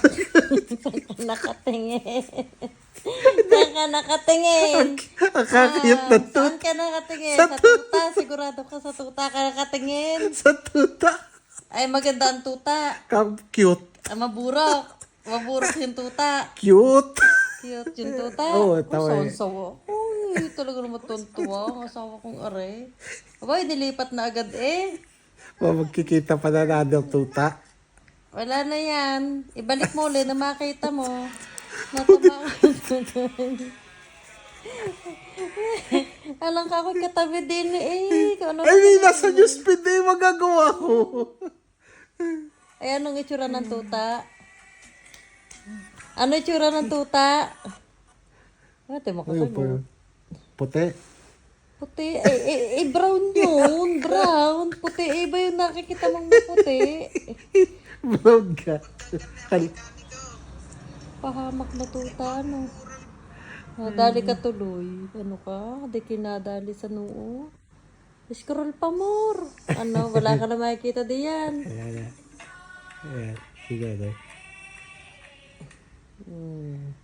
Saan ka nakatingin? Saan ka nakatingin? Ang kakayot na tuta. Saan ka nakatingin? Sa tuta. Sigurado ka sa tuta ka nakatingin. Sa tuta. Ay, maganda ang tuta. Cute. Maburok. Maburok yung tuta. Cute. Cute yung tuta. Oo, tawa eh. Sawa. Uy, talaga naman tuntua. Ang asawa kong aray. Abay, nilipat na agad eh. Magkikita pa na ng tuta. Wala na yan. Ibalik mo ulit na makita mo. Natama ko. Alang ka ako'y katabi din eh. Ano Ay, may nasa newsfeed eh. Magagawa ko. Ay, anong itsura ng tuta? Ano itsura ng tuta? Ate, makasagot. Puti. Puti. Brown yun. Brown. Puti. Iba yung nakikita mong puti. Brown ka. Pahamak na tuta, ano? Nadali ka tuloy. Ano ka? Di kinadali sa noo. Scroll pa more. Ano? Wala ka na makikita diyan. Ayan. Ayan. Sige, Hmm.